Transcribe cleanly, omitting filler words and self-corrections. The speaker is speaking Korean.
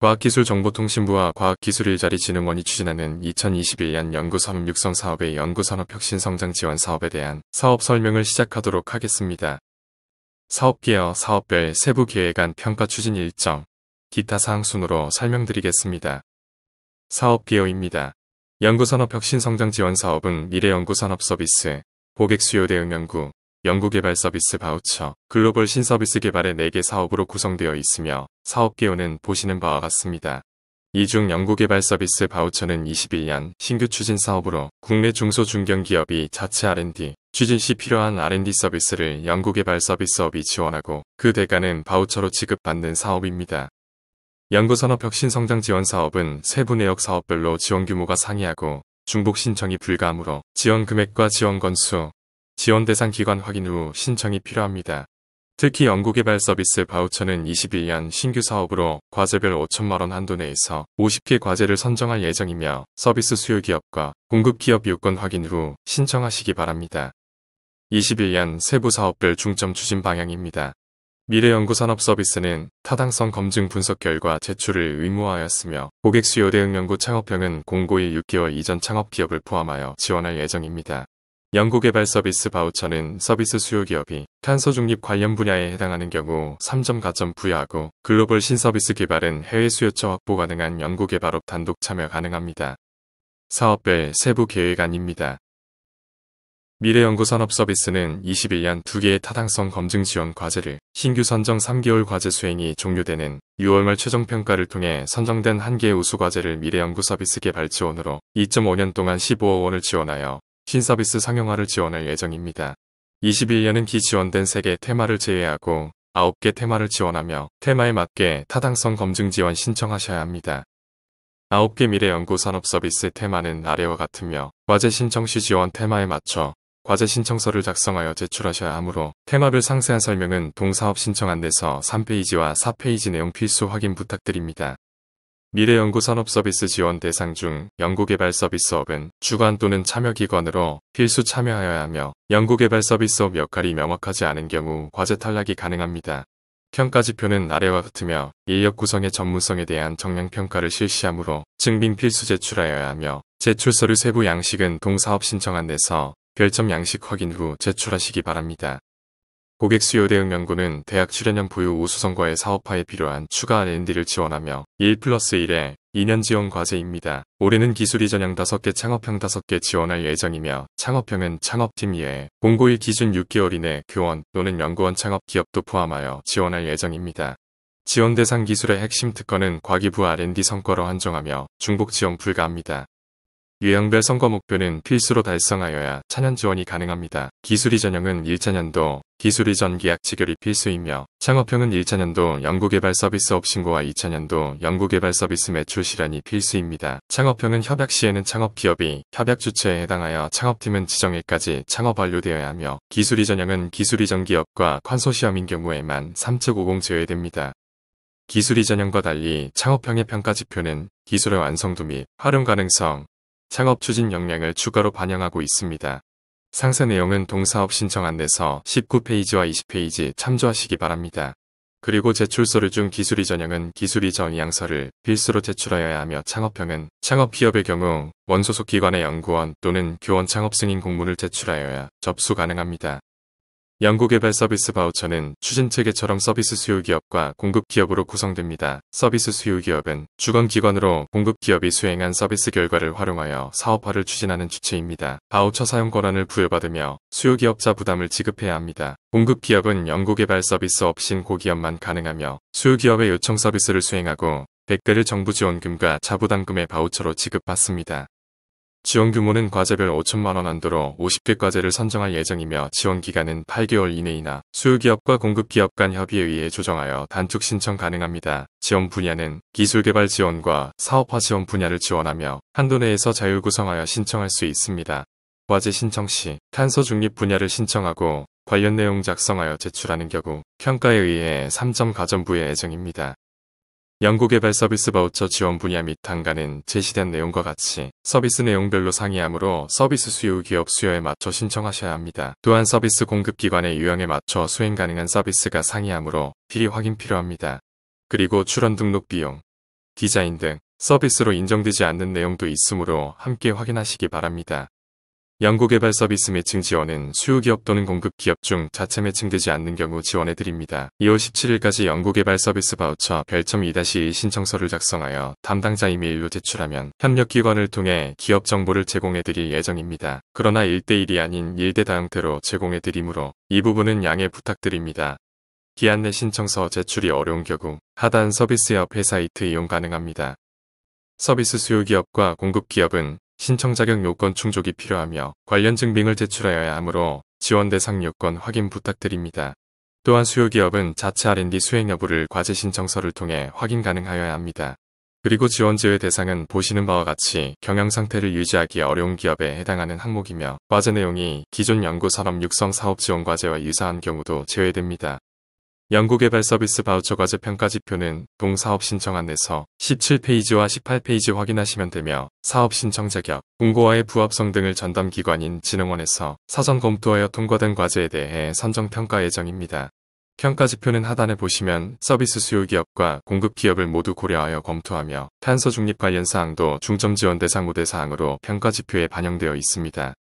과학기술정보통신부와 과학기술일자리진흥원이 추진하는 2021년 연구산업 육성 사업의 연구산업혁신성장 지원 사업에 대한 사업 설명을 시작하도록 하겠습니다. 사업계여 사업별 세부 계획안 평가 추진 일정, 기타 사항 순으로 설명드리겠습니다. 사업계여입니다. 연구산업혁신성장 지원 사업은 미래연구산업서비스, 고객수요 대응 연구, 연구개발 서비스 바우처, 글로벌 신서비스 개발의 4개 사업으로 구성되어 있으며 사업계획은 보시는 바와 같습니다. 이 중 연구개발 서비스 바우처는 21년 신규 추진 사업으로 국내 중소중견기업이 자체 R&D, 추진 시 필요한 R&D 서비스를 연구개발 서비스업이 지원하고 그 대가는 바우처로 지급받는 사업입니다. 연구산업혁신성장 지원 사업은 세부 내역 사업별로 지원 규모가 상이하고 중복 신청이 불가하므로 지원 금액과 지원 건수, 지원 대상 기관 확인 후 신청이 필요합니다. 특히 연구개발 서비스 바우처는 21년 신규 사업으로 과제별 5천만원 한도 내에서 50개 과제를 선정할 예정이며 서비스 수요 기업과 공급 기업 요건 확인 후 신청하시기 바랍니다. 21년 세부 사업별 중점 추진 방향입니다. 미래연구산업서비스는 타당성 검증 분석 결과 제출을 의무화하였으며 고객 수요 대응 연구 창업형은 공고일 6개월 이전 창업기업을 포함하여 지원할 예정입니다. 연구개발 서비스 바우처는 서비스 수요 기업이 탄소 중립 관련 분야에 해당하는 경우 3점 가점 부여하고 글로벌 신서비스 개발은 해외 수요처 확보 가능한 연구개발업 단독 참여 가능합니다. 사업별 세부 계획안입니다. 미래연구산업서비스는 21년 2개의 타당성 검증 지원 과제를 신규 선정 3개월 과제 수행이 종료되는 6월 말 최종평가를 통해 선정된 1개의 우수 과제를 미래연구서비스 개발 지원으로 2.5년 동안 15억 원을 지원하여 신서비스 상용화를 지원할 예정입니다. 21년은 기지원된 3개 테마를 제외하고 9개 테마를 지원하며 테마에 맞게 타당성 검증 지원 신청하셔야 합니다. 9개 미래연구산업서비스 테마는 아래와 같으며 과제 신청 시 지원 테마에 맞춰 과제 신청서를 작성하여 제출하셔야 하므로 테마별 상세한 설명은 동사업 신청 안내서 3페이지와 4페이지 내용 필수 확인 부탁드립니다. 미래연구산업서비스 지원 대상 중 연구개발 서비스업은 주관 또는 참여기관으로 필수 참여하여야 하며 연구개발 서비스업 역할이 명확하지 않은 경우 과제 탈락이 가능합니다. 평가지표는 아래와 같으며 인력 구성의 전문성에 대한 정량평가를 실시하므로 증빙 필수 제출하여야 하며 제출서류 세부 양식은 동사업 신청 안내서 별점 양식 확인 후 제출하시기 바랍니다. 고객 수요 대응 연구는 대학 출연형 보유 우수성과의 사업화에 필요한 추가 R&D를 지원하며 1+1의 2년 지원 과제입니다. 올해는 기술이 전형 5개 창업형 5개 지원할 예정이며 창업형은 창업팀 이외에 공고일 기준 6개월 이내 교원 또는 연구원 창업 기업도 포함하여 지원할 예정입니다. 지원 대상 기술의 핵심 특허는 과기부 R&D 성과로 한정하며 중복 지원 불가합니다. 유형별 성과 목표는 필수로 달성하여야 차년 지원이 가능합니다. 기술이 전형은 1차년도 기술이 전 계약 체결이 필수이며 창업형은 1차년도 연구개발 서비스업 신고와 2차년도 연구개발 서비스 매출 실현이 필수입니다. 창업형은 협약 시에는 창업기업이 협약 주체에 해당하여 창업팀은 지정일까지 창업 완료되어야 하며 기술이 전형은 기술이 전 기업과 컨소시엄인 경우에만 3.50 제외됩니다. 기술이 전형과 달리 창업형의 평가지표는 기술의 완성도 및 활용 가능성, 창업 추진 역량을 추가로 반영하고 있습니다. 상세 내용은 동사업 신청 안내서 19페이지와 20페이지 참조하시기 바랍니다. 그리고 제출서류 중 기술이 전형은 기술이 전 이양서를 필수로 제출하여야 하며 창업형은 창업기업의 경우 원소속 기관의 연구원 또는 교원 창업 승인 공문을 제출하여야 접수 가능합니다. 연구개발 서비스 바우처는 추진체계처럼 서비스 수요기업과 공급기업으로 구성됩니다. 서비스 수요기업은 주관기관으로 공급기업이 수행한 서비스 결과를 활용하여 사업화를 추진하는 주체입니다. 바우처 사용 권한을 부여받으며 수요기업자 부담을 지급해야 합니다. 공급기업은 연구개발 서비스 없인 고기업만 가능하며 수요기업의 요청 서비스를 수행하고 100배를 정부 지원금과 자부담금의 바우처로 지급받습니다. 지원 규모는 과제별 5천만원 한도로 50개 과제를 선정할 예정이며 지원 기간은 8개월 이내이나 수요기업과 공급기업 간 협의에 의해 조정하여 단축 신청 가능합니다. 지원 분야는 기술개발 지원과 사업화 지원 분야를 지원하며 한도 내에서 자율 구성하여 신청할 수 있습니다. 과제 신청 시 탄소 중립 분야를 신청하고 관련 내용 작성하여 제출하는 경우 평가에 의해 3점 가점 부여 예정입니다. 연구개발 서비스 바우처 지원 분야 및 단가는 제시된 내용과 같이 서비스 내용별로 상이하므로 서비스 수요 기업 수요에 맞춰 신청하셔야 합니다. 또한 서비스 공급기관의 유형에 맞춰 수행 가능한 서비스가 상이하므로 필히 확인 필요합니다. 그리고 출원 등록 비용, 디자인 등 서비스로 인정되지 않는 내용도 있으므로 함께 확인하시기 바랍니다. 연구개발 서비스 매칭 지원은 수요기업 또는 공급기업 중 자체 매칭되지 않는 경우 지원해드립니다. 2월 17일까지 연구개발 서비스 바우처 별점 2-1 신청서를 작성하여 담당자 이메일로 제출하면 협력기관을 통해 기업 정보를 제공해드릴 예정입니다. 그러나 1대1이 아닌 1대 다형태로 제공해드리므로 이 부분은 양해 부탁드립니다. 기한 내 신청서 제출이 어려운 경우 하단 서비스협 회사이트 이용 가능합니다. 서비스 수요기업과 공급기업은 신청 자격 요건 충족이 필요하며 관련 증빙을 제출하여야 하므로 지원 대상 요건 확인 부탁드립니다. 또한 수요기업은 자체 R&D 수행 여부를 과제 신청서를 통해 확인 가능하여야 합니다. 그리고 지원 제외 대상은 보시는 바와 같이 경영 상태를 유지하기 어려운 기업에 해당하는 항목이며 과제 내용이 기존 연구 산업 육성 사업 지원 과제와 유사한 경우도 제외됩니다. 연구개발 서비스 바우처 과제 평가지표는 동사업 신청 안내서 17페이지와 18페이지 확인하시면 되며 사업 신청 자격, 공고와의 부합성 등을 전담 기관인 진흥원에서 사전 검토하여 통과된 과제에 대해 선정 평가 예정입니다. 평가지표는 하단에 보시면 서비스 수요기업과 공급기업을 모두 고려하여 검토하며 탄소 중립 관련 사항도 중점 지원 대상 우대 사항으로 평가지표에 반영되어 있습니다.